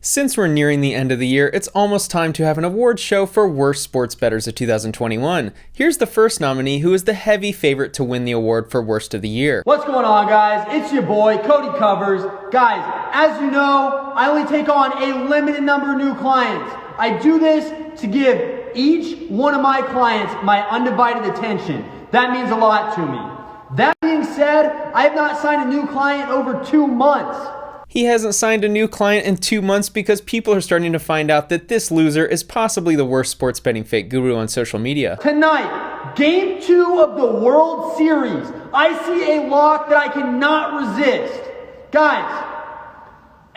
Since we're nearing the end of the year, it's almost time to have an award show for Worst Sports Bettors of 2021. Here's the first nominee, who is the heavy favorite to win the award for Worst of the Year. What's going on, guys? It's your boy, Cody Covers. Guys, as you know, I only take on a limited number of new clients. I do this to give each one of my clients my undivided attention. That means a lot to me. That being said, I have not signed a new client over 2 months. He hasn't signed a new client in 2 months because people are starting to find out that this loser is possibly the worst sports betting fake guru on social media. Tonight, Game 2 of the World Series. I see a lock that I cannot resist. Guys,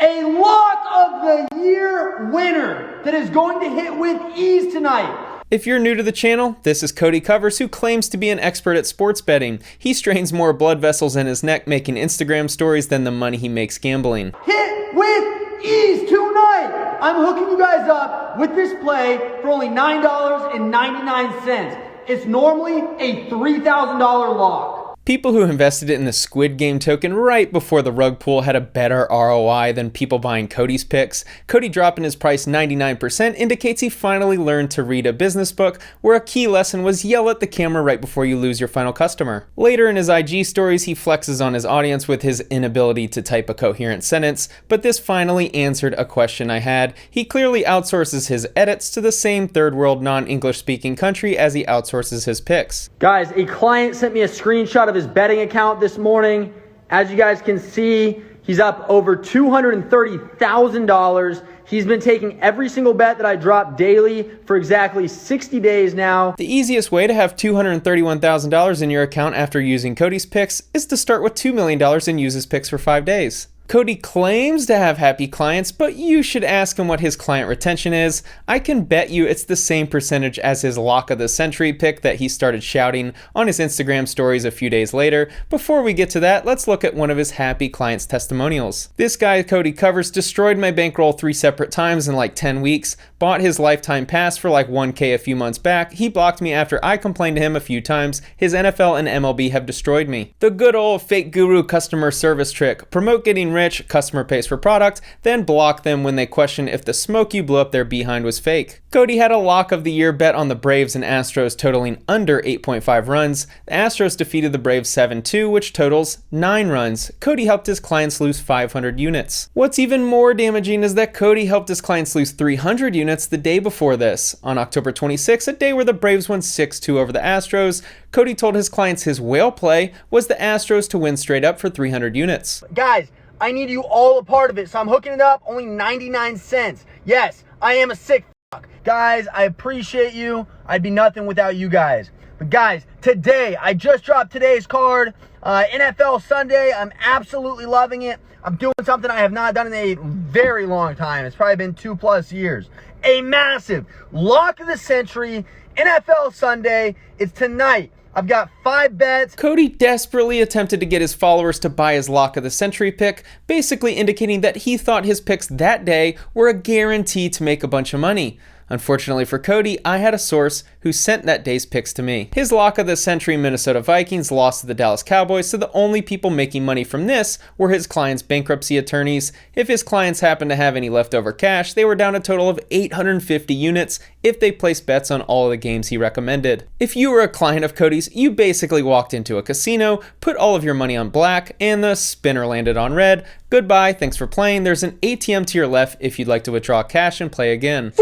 a lock of the year winner that is going to hit with ease tonight. If you're new to the channel, this is Cody Covers, who claims to be an expert at sports betting. He strains more blood vessels in his neck making Instagram stories than the money he makes gambling. Hit with ease tonight. I'm hooking you guys up with this play for only $9.99. It's normally a $3,000 lock. People who invested in the Squid Game token right before the rug pull had a better ROI than people buying Cody's picks. Cody dropping his price 99% indicates he finally learned to read a business book, where a key lesson was yell at the camera right before you lose your final customer. Later in his IG stories, he flexes on his audience with his inability to type a coherent sentence, but this finally answered a question I had. He clearly outsources his edits to the same third world non-English speaking country as he outsources his picks. Guys, a client sent me a screenshot of his betting account this morning. As you guys can see, he's up over $230,000. He's been taking every single bet that I drop daily for exactly 60 days now. The easiest way to have $231,000 in your account after using Cody's picks is to start with $2 million and use his picks for 5 days. Cody claims to have happy clients, but you should ask him what his client retention is. I can bet you it's the same percentage as his lock of the century pick that he started shouting on his Instagram stories a few days later. Before we get to that, let's look at one of his happy clients' testimonials. This guy, Cody Covers, destroyed my bankroll 3 separate times in like 10 weeks, bought his lifetime pass for like $1K a few months back. He blocked me after I complained to him a few times. His NFL and MLB have destroyed me. The good old fake guru customer service trick. Promote getting rich, customer pays for product, then block them when they question if the smoke you blew up their behind was fake. Cody had a lock of the year bet on the Braves and Astros totaling under 8.5 runs. The Astros defeated the Braves 7-2, which totals 9 runs. Cody helped his clients lose 500 units. What's even more damaging is that Cody helped his clients lose 300 units the day before this. On October 26, a day where the Braves won 6-2 over the Astros, Cody told his clients his whale play was the Astros to win straight up for 300 units. Guys, I need you all a part of it, so I'm hooking it up, only 99 cents. Yes, I am a sick fuck. Guys, I appreciate you. I'd be nothing without you guys. But guys, today, I just dropped today's card, NFL Sunday. I'm absolutely loving it. I'm doing something I have not done in a very long time. It's probably been 2+ years. A massive lock of the century, NFL Sunday. It's tonight. I've got 5 bets. Cody desperately attempted to get his followers to buy his lock of the century pick, basically indicating that he thought his picks that day were a guarantee to make a bunch of money. Unfortunately for Cody, I had a source who sent that day's picks to me. His lock of the century Minnesota Vikings lost to the Dallas Cowboys, so the only people making money from this were his clients' bankruptcy attorneys. If his clients happened to have any leftover cash, they were down a total of 850 units if they placed bets on all of the games he recommended. If you were a client of Cody's, you basically walked into a casino, put all of your money on black, and the spinner landed on red. Goodbye, thanks for playing. There's an ATM to your left if you'd like to withdraw cash and play again. 4-0! 4-0!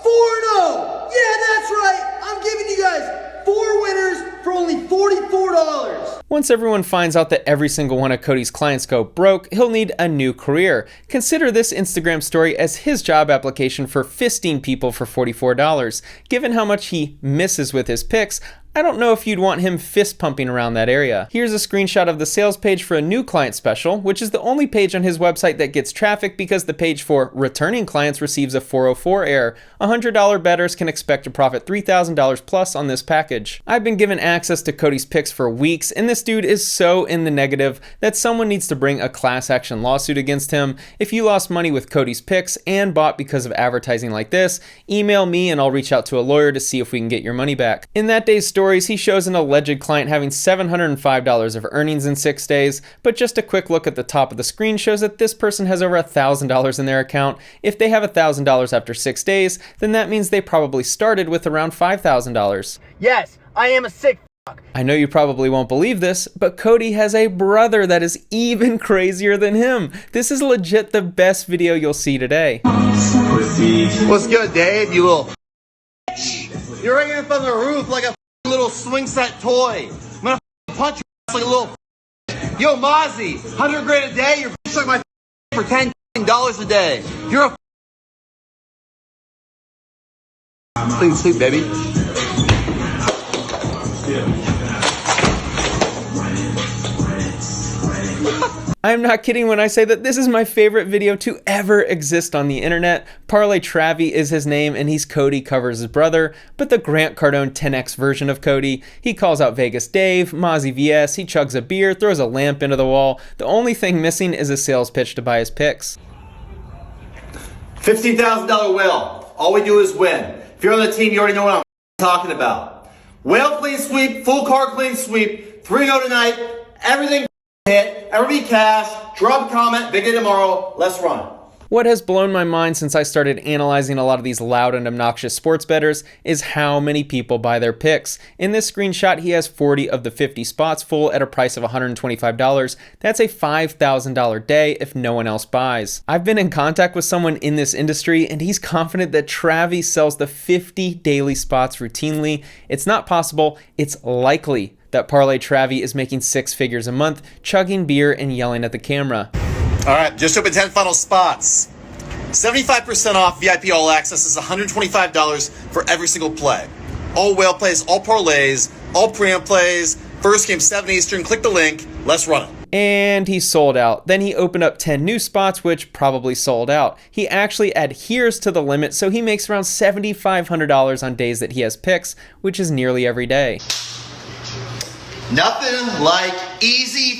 4-0! Yeah, that's right! I'm giving you guys 4 winners for only $44. Once everyone finds out that every single one of Cody's clients go broke, he'll need a new career. Consider this Instagram story as his job application for fisting people for $44. Given how much he misses with his picks, I don't know if you'd want him fist pumping around that area. Here's a screenshot of the sales page for a new client special, which is the only page on his website that gets traffic because the page for returning clients receives a 404 error. $100 bettors can expect to profit $3,000 plus on this package. I've been given access to Cody's picks for weeks, and this dude is so in the negative that someone needs to bring a class action lawsuit against him. If you lost money with Cody's picks and bought because of advertising like this, email me and I'll reach out to a lawyer to see if we can get your money back. In that day's story, stories, he shows an alleged client having $705 of earnings in 6 days, but just a quick look at the top of the screen shows that this person has over $1,000 in their account. If they have $1,000 after 6 days, then that means they probably started with around $5,000. Yes, I am a sick fuck. I know you probably won't believe this, but Cody has a brother that is even crazier than him. This is legit the best video you'll see today. What's good, Dave? You little You're hanging from the roof like a little swing set toy. I'm gonna punch your ass like a little Yo, Mazi, 100 grand a day, you're like my for $10 a day. You're a clean sleep, baby. I'm not kidding when I say that this is my favorite video to ever exist on the internet. Parlay Travyy is his name, and he's Cody Covers' brother, but the Grant Cardone 10x version of Cody. He calls out Vegas Dave, Mazi VS, he chugs a beer, throws a lamp into the wall. The only thing missing is a sales pitch to buy his picks. $15,000 whale. All we do is win. If you're on the team, you already know what I'm talking about. Whale clean sweep, full car clean sweep, 3-0 tonight, everything hit, everybody cash, drop a comment, big day tomorrow, let's run. What has blown my mind since I started analyzing a lot of these loud and obnoxious sports bettors is how many people buy their picks. In this screenshot, he has 40 of the 50 spots full at a price of $125. That's a $5,000 day if no one else buys. I've been in contact with someone in this industry, and he's confident that Travyy sells the 50 daily spots routinely. It's not possible, it's likely that Parlay Travyy is making 6 figures a month, chugging beer and yelling at the camera. All right, just open 10 final spots. 75% off VIP All Access is $125 for every single play. All whale plays, all parlays, all preamp plays. First game, 7 Eastern. Click the link. Let's run it. And he sold out. Then he opened up 10 new spots, which probably sold out. He actually adheres to the limit, so he makes around $7,500 on days that he has picks, which is nearly every day. Nothing like easy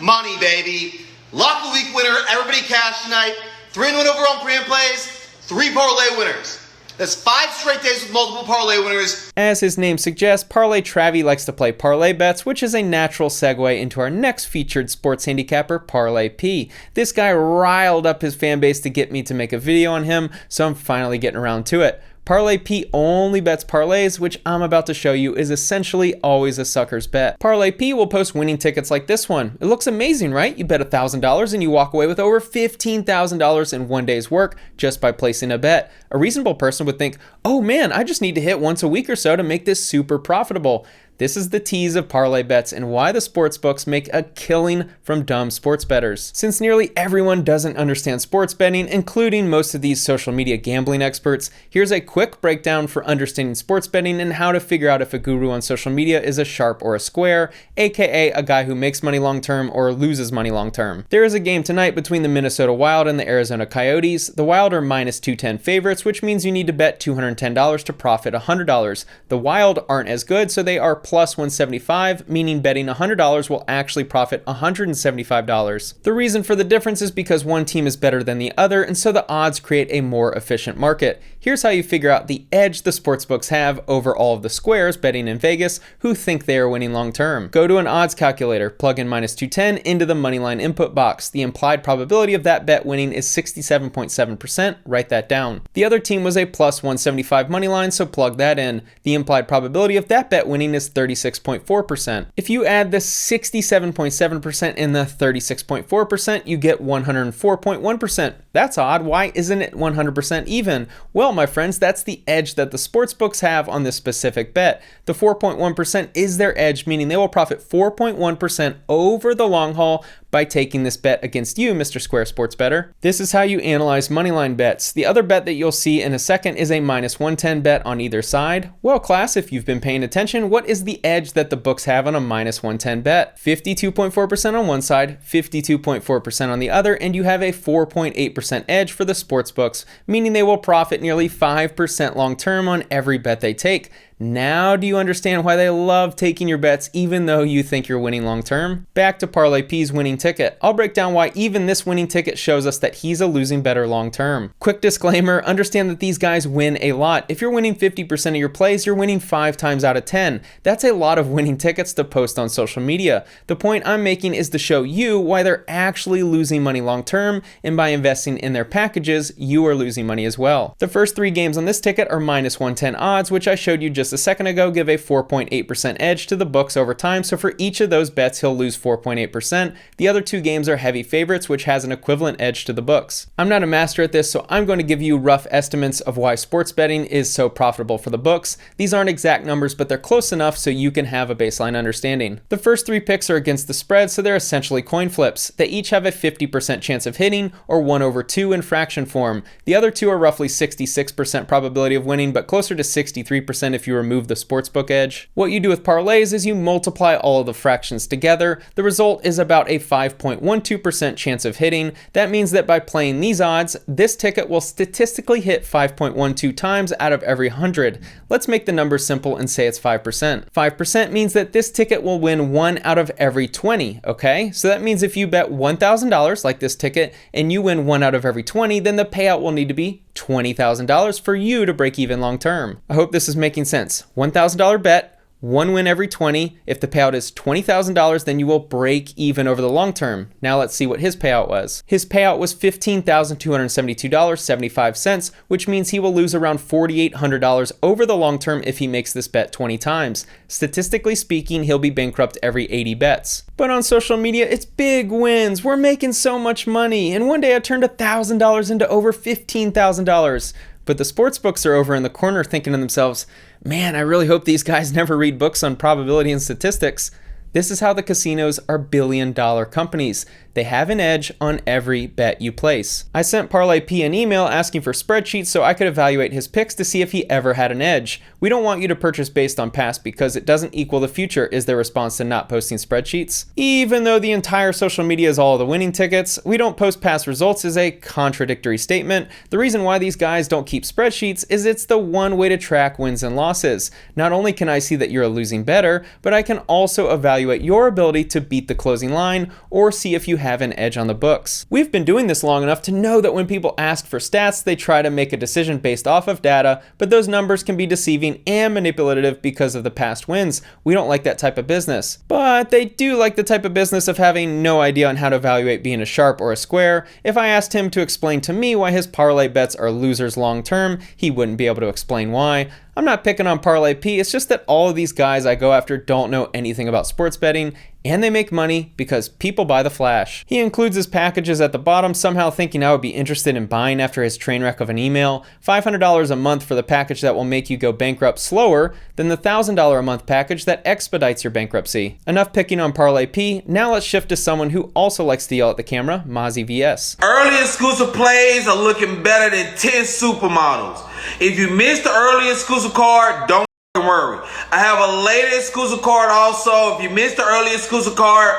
money, baby. Lock the week winner, everybody cash tonight. 3-1 over on preamp plays, 3 parlay winners. That's 5 straight days with multiple parlay winners. As his name suggests, Parlay Travyy likes to play parlay bets, which is a natural segue into our next featured sports handicapper, Parlay P. This guy riled up his fan base to get me to make a video on him, so I'm finally getting around to it. Parlay P only bets parlays, which I'm about to show you is essentially always a sucker's bet. Parlay P will post winning tickets like this one. It looks amazing, right? You bet $1,000 and you walk away with over $15,000 in one day's work just by placing a bet. A reasonable person would think, oh man, I just need to hit once a week or so to make this super profitable. This is the tease of parlay bets and why the sportsbooks make a killing from dumb sports bettors. Since nearly everyone doesn't understand sports betting, including most of these social media gambling experts, here's a quick breakdown for understanding sports betting and how to figure out if a guru on social media is a sharp or a square, aka a guy who makes money long term or loses money long term. There is a game tonight between the Minnesota Wild and the Arizona Coyotes. The Wild are minus 210 favorites, which means you need to bet $210 to profit $100. The Wild aren't as good, so they are plus 175, meaning betting $100 will actually profit $175. The reason for the difference is because one team is better than the other, and so the odds create a more efficient market. Here's how you figure out the edge the sportsbooks have over all of the squares betting in Vegas who think they are winning long term. Go to an odds calculator, plug in minus 210 into the moneyline input box. The implied probability of that bet winning is 67.7%. Write that down. The other team was a plus 175 moneyline, so plug that in. The implied probability of that bet winning is 36.4%. If you add the 67.7% and the 36.4%, you get 104.1%. That's odd. Why isn't it 100% even? Well, my friends, that's the edge that the sportsbooks have on this specific bet. The 4.1% is their edge, meaning they will profit 4.1% over the long haul by taking this bet against you, Mr. Square Sports Bettor. This is how you analyze moneyline bets. The other bet that you'll see in a second is a minus 110 bet on either side. Well, class, if you've been paying attention, what is the edge that the books have on a minus 110 bet? 52.4% on one side, 52.4% on the other, and you have a 4.8% edge for the sports books, meaning they will profit nearly 5% long term on every bet they take. Now do you understand why they love taking your bets even though you think you're winning long term? Back to Parlay P's winning ticket. I'll break down why even this winning ticket shows us that he's a losing bettor long term. Quick disclaimer, understand that these guys win a lot. If you're winning 50% of your plays, you're winning 5 times out of 10. That's a lot of winning tickets to post on social media. The point I'm making is to show you why they're actually losing money long term, and by investing in their packages, you are losing money as well. The first 3 games on this ticket are minus 110 odds, which I showed you just a second ago give a 4.8% edge to the books over time, so for each of those bets he'll lose 4.8%. The other 2 games are heavy favorites, which has an equivalent edge to the books. I'm not a master at this, so I'm going to give you rough estimates of why sports betting is so profitable for the books. These aren't exact numbers, but they're close enough so you can have a baseline understanding. The first 3 picks are against the spread, so they're essentially coin flips. They each have a 50% chance of hitting, or 1/2 in fraction form. The other 2 are roughly 66% probability of winning, but closer to 63% if you remove the sportsbook edge. What you do with parlays is you multiply all of the fractions together. The result is about a 5.12% chance of hitting. That means that by playing these odds, this ticket will statistically hit 5.12 times out of every 100. Let's make the number simple and say it's 5%. 5% means that this ticket will win 1 out of every 20, okay? So that means if you bet $1,000 like this ticket and you win 1 out of every 20, then the payout will need to be $20,000 for you to break even long term. I hope this is making sense. $1,000 bet, 1 win every 20. If the payout is $20,000, then you will break even over the long term. Now let's see what his payout was. His payout was $15,272.75, which means he will lose around $4,800 over the long term if he makes this bet 20 times. Statistically speaking, he'll be bankrupt every 80 bets. But on social media, it's big wins. We're making so much money. And one day I turned $1,000 into over $15,000. But the sports books are over in the corner thinking to themselves, man, I really hope these guys never read books on probability and statistics. This is how the casinos are billion-dollar companies. They have an edge on every bet you place. I sent Parlay P an email asking for spreadsheets so I could evaluate his picks to see if he ever had an edge. We don't want you to purchase based on past because it doesn't equal the future, is their response to not posting spreadsheets. Even though the entire social media is all of the winning tickets, we don't post past results is a contradictory statement. The reason why these guys don't keep spreadsheets is it's the one way to track wins and losses. Not only can I see that you're a losing bettor, but I can also evaluate your ability to beat the closing line or see if you have an edge on the books. We've been doing this long enough to know that when people ask for stats, they try to make a decision based off of data, but those numbers can be deceiving and manipulative because of the past wins. We don't like that type of business. But they do like the type of business of having no idea on how to evaluate being a sharp or a square. If I asked him to explain to me why his parlay bets are losers long term, he wouldn't be able to explain why. I'm not picking on Parlay P, it's just that all of these guys I go after don't know anything about sports betting, and they make money because people buy the flash. He includes his packages at the bottom, somehow thinking I would be interested in buying after his train wreck of an email. $500 a month for the package that will make you go bankrupt slower than the $1,000 a month package that expedites your bankruptcy. Enough picking on Parlay P, now let's shift to someone who also likes to yell at the camera, Mazi VS. Early exclusive plays are looking better than 10 supermodels. If you missed the early exclusive card, don't worry. I have a later exclusive card also. If you missed the early exclusive card,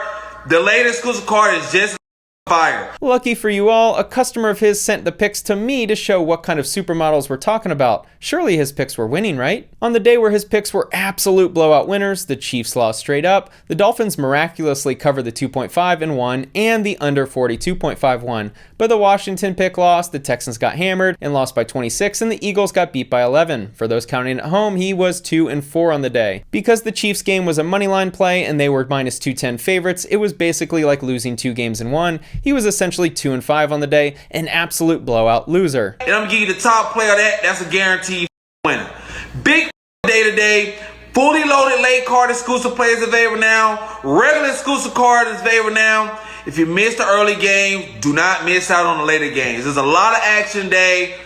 the later exclusive card is just fire. Lucky for you all, a customer of his sent the picks to me to show what kind of supermodels we're talking about. Surely his picks were winning, right? On the day where his picks were absolute blowout winners, the Chiefs lost straight up, the Dolphins miraculously covered the 2.5 and won, and the under 42.5 won. But the Washington pick lost, the Texans got hammered and lost by 26, and the Eagles got beat by 11. For those counting at home, he was 2-4 on the day. Because the Chiefs game was a moneyline play and they were minus 210 favorites, it was basically like losing 2 games in one. He was essentially 2-5 on the day, an absolute blowout loser. And I'm gonna give you the top player of that. That's a guaranteed winner. Big day today. Fully loaded late card exclusive players available now. Regular exclusive card is available now. If you missed the early game, do not miss out on the later games. There's a lot of action day.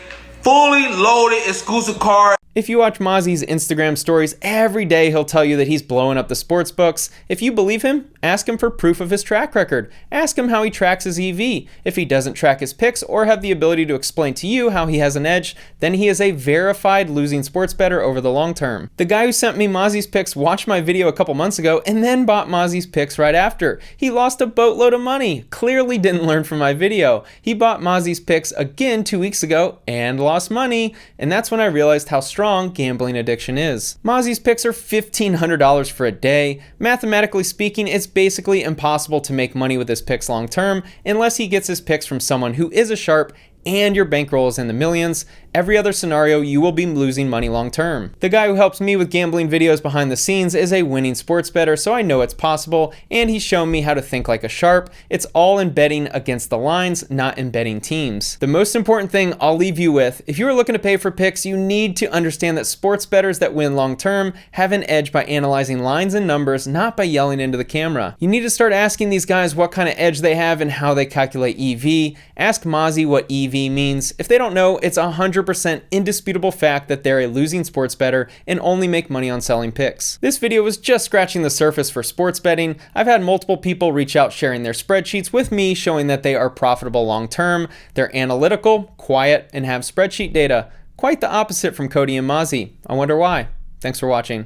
Fully loaded exclusive card. If you watch Mazi's Instagram stories every day, he'll tell you that he's blowing up the sports books. If you believe him, ask him for proof of his track record. Ask him how he tracks his EV. If he doesn't track his picks or have the ability to explain to you how he has an edge, then he is a verified losing sports bettor over the long term. The guy who sent me Mazi's picks watched my video a couple months ago and then bought Mazi's picks right after. He lost a boatload of money. Clearly didn't learn from my video. He bought Mazi's picks again 2 weeks ago and lost money. And that's when I realized how strong strong gambling addiction is. Mazi's picks are $1,500 for a day. Mathematically speaking, it's basically impossible to make money with his picks long term unless he gets his picks from someone who is a sharp and your bankroll is in the millions. Every other scenario, you will be losing money long term. The guy who helps me with gambling videos behind the scenes is a winning sports bettor, so I know it's possible, and he's shown me how to think like a sharp. It's all in betting against the lines, not in betting teams. The most important thing I'll leave you with, if you are looking to pay for picks, you need to understand that sports bettors that win long term have an edge by analyzing lines and numbers, not by yelling into the camera. You need to start asking these guys what kind of edge they have and how they calculate EV. Ask Mazi what EV means. If they don't know, it's 100% indisputable fact that they're a losing sports bettor and only make money on selling picks. This video was just scratching the surface for sports betting. I've had multiple people reach out sharing their spreadsheets with me showing that they are profitable long term. They're analytical, quiet, and have spreadsheet data. Quite the opposite from Cody and Mazi. I wonder why. Thanks for watching.